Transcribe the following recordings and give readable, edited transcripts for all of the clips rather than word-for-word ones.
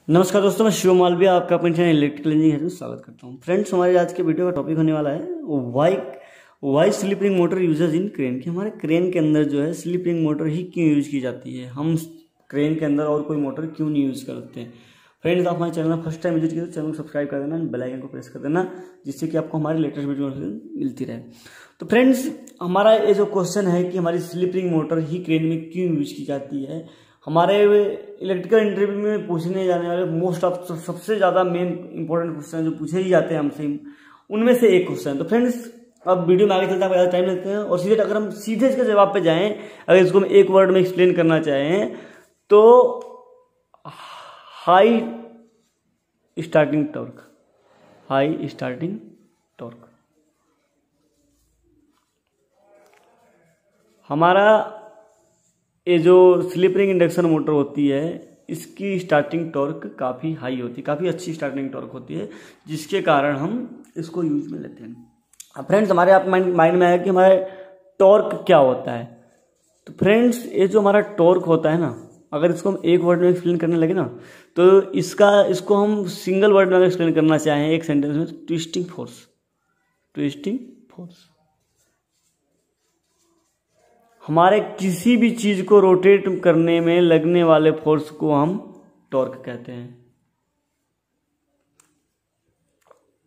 नमस्कार दोस्तों, मैं शिव मालविया आपका अपने चैनल इलेक्ट्रिकल इंजीनियर में स्वागत करता हूं। फ्रेंड्स, हमारे आज के वीडियो का टॉपिक होने वाला है why slip ring motor uses in crane. कि हमारे क्रेन के अंदर जो है स्लिप रिंग मोटर ही क्यों यूज की जाती है, हम क्रेन के अंदर और कोई मोटर क्यों नहीं यूज करते हैं। फ्रेंड्स, आप हमारे चैनल फर्स्ट टाइम विजिट किया तो चैनल को सब्सक्राइब कर देना, बेल आइकन को प्रेस कर देना, जिससे कि आपको हमारी लेटेस्ट वीडियो मिलती रहे। तो फ्रेंड्स, हमारा ये जो क्वेश्चन है कि हमारी स्लिप रिंग मोटर ही क्रेन में क्यों यूज की जाती है, हमारे इलेक्ट्रिकल इंटरव्यू में पूछने जाने वाले मोस्ट ऑफ सबसे ज़्यादा मेन इंपॉर्टेंट क्वेश्चन जो पूछे ही जाते हैं हमसे, उनमें से एक क्वेश्चन। तो फ्रेंड्स, अब वीडियो में आगे चलता है, ज़्यादा टाइम लगते हैं और सीधे अगर हम सीधे इसके जवाब पे जाएं, अगर इसको हम एक वर्ड में एक्सप्लेन करना चाहें तो हाई स्टार्टिंग टॉर्क। हमारा ये जो स्लिप रिंग इंडक्शन मोटर होती है, इसकी स्टार्टिंग टॉर्क काफ़ी हाई होती है, काफ़ी अच्छी स्टार्टिंग टॉर्क होती है, जिसके कारण हम इसको यूज में लेते हैं। अब फ्रेंड्स, हमारे आप माइंड में आया कि हमारे टॉर्क क्या होता है। तो फ्रेंड्स, ये जो हमारा टॉर्क होता है ना, अगर इसको हम एक वर्ड में एक्सप्लेन करने लगे ना, तो इसको हम सिंगल वर्ड में अगर एक्सप्लेन करना चाहें एक सेंटेंस में, ट्विस्टिंग फोर्स। हमारे किसी भी चीज को रोटेट करने में लगने वाले फोर्स को हम टॉर्क कहते हैं।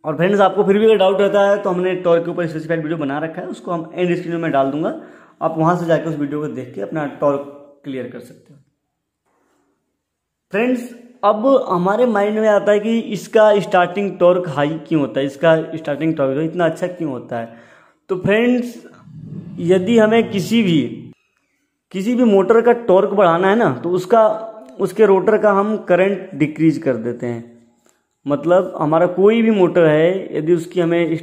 और फ्रेंड्स, आपको फिर भी अगर डाउट रहता है तो हमने टॉर्क के ऊपर स्पेसिफाइड वीडियो बना रखा है, उसको हम एंड स्क्रीन में डाल दूंगा, आप वहां से जाकर उस वीडियो को देख के अपना टॉर्क क्लियर कर सकते हो। फ्रेंड्स, अब हमारे माइंड में आता है कि इसका स्टार्टिंग टॉर्क हाई क्यों होता है, इसका स्टार्टिंग टॉर्क इतना अच्छा क्यों होता है। तो फ्रेंड्स, यदि हमें किसी भी मोटर का टॉर्क बढ़ाना है ना, तो उसके रोटर का हम करंट डिक्रीज कर देते हैं। मतलब हमारा कोई भी मोटर है, यदि उसकी हमें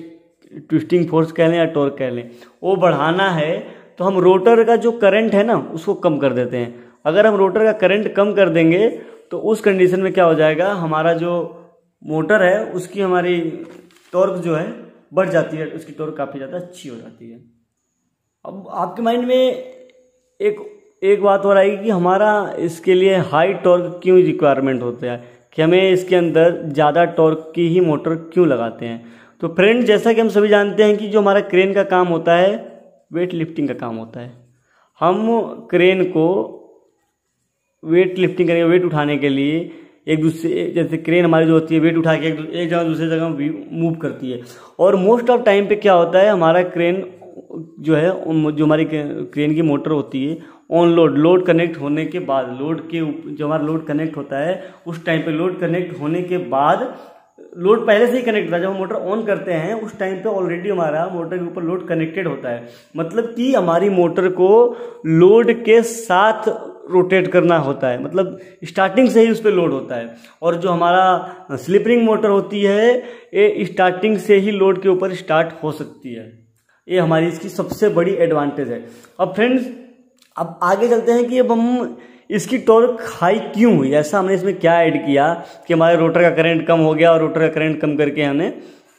ट्विस्टिंग फोर्स कह लें या टॉर्क कह लें, वो बढ़ाना है तो हम रोटर का जो करंट है ना, उसको कम कर देते हैं। अगर हम रोटर का करंट कम कर देंगे तो उस कंडीशन में क्या हो जाएगा, हमारा जो मोटर है उसकी हमारी टॉर्क जो है बढ़ जाती है, उसकी टॉर्क काफ़ी ज़्यादा अच्छी हो जाती है। अब आपके माइंड में एक बात हो रही है कि हमारा इसके लिए हाई टॉर्क क्यों रिक्वायरमेंट होता है, कि हमें इसके अंदर ज़्यादा टॉर्क की ही मोटर क्यों लगाते हैं। तो फ्रेंड, जैसा कि हम सभी जानते हैं कि जो हमारा क्रेन का काम होता है, वेट लिफ्टिंग का काम होता है। हम क्रेन को वेट लिफ्टिंग करेंगे, वेट उठाने के लिए एक दूसरे, जैसे क्रेन हमारी जो होती है वेट उठा के एक जगह दूसरी जगह मूव करती है। और मोस्ट ऑफ टाइम पे क्या होता है, हमारा क्रेन जो है, जो हमारी क्रेन की मोटर होती है, ऑन लोड कनेक्ट होने के बाद, जो हमारा लोड कनेक्ट होता है उस टाइम पे, लोड कनेक्ट होने के बाद, लोड पहले से ही कनेक्ट था, जब हम मोटर ऑन करते हैं उस टाइम पे ऑलरेडी हमारा मोटर के ऊपर लोड कनेक्टेड होता है। मतलब कि हमारी मोटर को लोड के साथ रोटेट करना होता है, मतलब स्टार्टिंग से ही उस पर लोड होता है। और जो हमारा स्लिप रिंग मोटर होती है, ये स्टार्टिंग से ही लोड के ऊपर स्टार्ट हो सकती है। ये हमारी इसकी सबसे बड़ी एडवांटेज है। अब फ्रेंड्स, अब आगे चलते हैं कि अब हम इसकी टॉर्क हाई क्यों हुई, ऐसा हमने इसमें क्या ऐड किया कि हमारे रोटर का करंट कम हो गया और रोटर का करंट कम करके हमने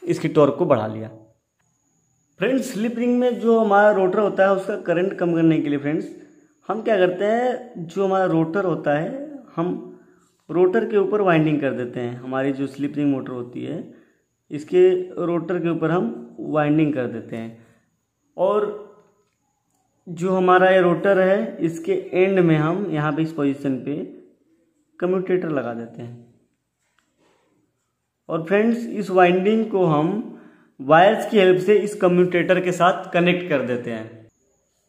इसकी टॉर्क को बढ़ा लिया। फ्रेंड्स, स्लिप रिंग में जो हमारा रोटर होता है उसका करंट कम करने के लिए फ्रेंड्स हम क्या करते हैं, जो हमारा रोटर होता है, हम रोटर के ऊपर वाइंडिंग कर देते हैं। हमारी जो स्लिप रिंग मोटर होती है, इसके रोटर के ऊपर हम वाइंडिंग कर देते हैं। और जो हमारा ये रोटर है, इसके एंड में हम यहाँ पे इस पोजीशन पे कम्यूटेटर लगा देते हैं। और फ्रेंड्स, इस वाइंडिंग को हम वायर्स की हेल्प से इस कम्यूटेटर के साथ कनेक्ट कर देते हैं।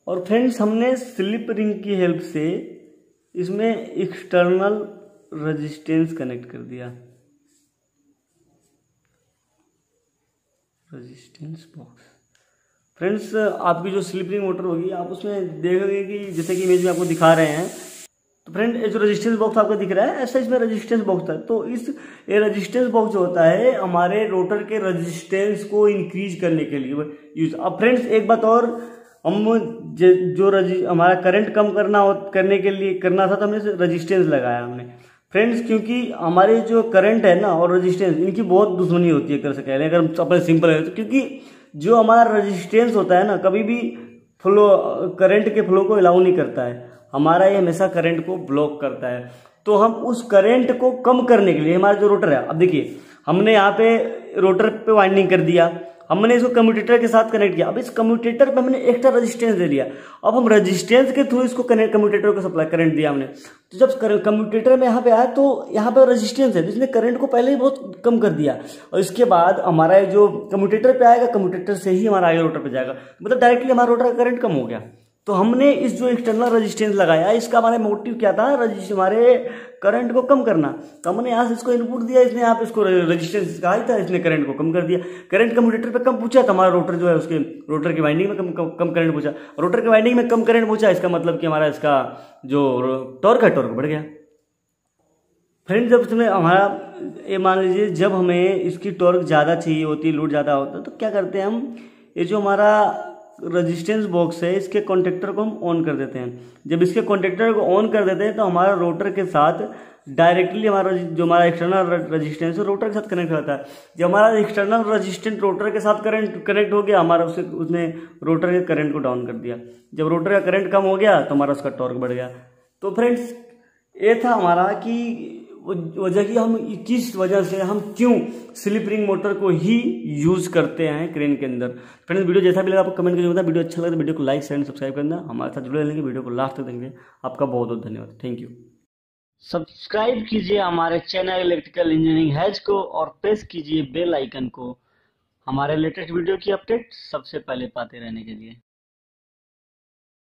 और फ्रेंड्स, हमने स्लिप रिंग की हेल्प से इसमें एक्सटर्नल रेजिस्टेंस कनेक्ट कर दिया, रेजिस्टेंस बॉक्स। फ्रेंड्स, आपकी जो स्लिप रिंग मोटर होगी, आप उसमें देखोगे कि जैसे कि इमेज में आपको दिखा रहे हैं, तो फ्रेंड ये जो रेजिस्टेंस बॉक्स आपको दिख रहा है, ऐसा इसमें रेजिस्टेंस बॉक्स है। तो ये रेजिस्टेंस बॉक्स जो होता है, हमारे रोटर के रेजिस्टेंस को इंक्रीज करने के लिए यूज। अब फ्रेंड्स, एक बात और, हम हमारा करंट कम करने के लिए करना था, तो हमने रेजिस्टेंस लगाया हमने। फ्रेंड्स, क्योंकि हमारे जो करंट है ना और रेजिस्टेंस, इनकी बहुत दुश्मनी होती है, कर सकते हैं अगर हम अपने सिंपल है तो। क्योंकि जो हमारा रेजिस्टेंस होता है ना, कभी भी करंट के फ्लो को अलाउ नहीं करता है, हमारा ये हमेशा करंट को ब्लॉक करता है। तो हम उस करंट को कम करने के लिए हमारा जो रोटर है, अब देखिए हमने यहाँ पे रोटर पे वाइंडिंग कर दिया, हमने इसको कम्यूटेटर के साथ कनेक्ट किया। अब इस कम्यूटेटर पे हमने एक्स्ट्रा रेजिस्टेंस दे दिया। अब हम रेजिस्टेंस के थ्रू इसको कनेक्ट, कम्यूटेटर को सप्लाई करंट दिया हमने। तो जब कम्यूटेटर में यहाँ पे आया तो यहाँ पे रेजिस्टेंस है, तो इसने करंट को पहले ही बहुत कम कर दिया। और इसके बाद हमारा जो कम्यूटेटर पे आएगा, कम्यूटेटर से ही हमारा आगे रोटर पे जाएगा, मतलब डायरेक्टली हमारा रोटर का करंट कम हो गया। तो हमने इस जो एक्सटर्नल रेजिस्टेंस लगाया, इसका हमारा मोटिव क्या था, हमारे करंट को कम करना। तो हमने यहाँ से इसको इनपुट दिया, इसने यहाँ पे इसको रेजिस्टेंस कहा था, इसने करंट को कम कर दिया। करंट कम्यूटेटर पे कम पूछा तो हमारा रोटर जो है उसके रोटर की वाइंडिंग में कम करंट पूछा, रोटर की वाइंडिंग में कम करंट पूछा, इसका मतलब कि हमारा इसका जो टॉर्क है टॉर्क बढ़ गया। फ्रेंड जब इसमें हमारा ये मान लीजिए जब हमें इसकी टॉर्क ज़्यादा चाहिए होती है, लोड ज़्यादा होता है, तो क्या करते हैं हम, ये जो हमारा रेजिस्टेंस बॉक्स है इसके कॉन्टेक्टर को हम ऑन कर देते हैं। जब इसके कॉन्टेक्टर को ऑन कर देते हैं तो हमारा रोटर के साथ डायरेक्टली हमारा जो हमारा एक्सटर्नल रेजिस्टेंस है रोटर के साथ कनेक्ट होता है। जब हमारा एक्सटर्नल रेजिस्टेंस रोटर के साथ करंट कनेक्ट हो गया, हमारा उसने रोटर के करंट को डाउन कर दिया। जब रोटर का करंट कम हो गया तो हमारा उसका टॉर्क बढ़ गया। तो फ्रेंड्स ये था हमारा कि वजह की हम किस वजह से हम क्यों स्लिप रिंग मोटर को ही यूज करते हैं क्रेन के अंदर। फ्रेंड्स वीडियो जैसा भी लगा आपको कमेंट करके बताएं। वीडियो अच्छा लगा तो वीडियो को लाइक शेयर एंड सब्सक्राइब करना, हमारे साथ जुड़े रहेंगे, वीडियो को लास्ट तक देखेंगे। आपका बहुत बहुत धन्यवाद, थैंक यू। सब्सक्राइब कीजिए हमारे चैनल इलेक्ट्रिकल इंजीनियरिंग हैज को और प्रेस कीजिए बेल आइकन को हमारे लेटेस्ट वीडियो की अपडेट सबसे पहले पाते रहने के लिए।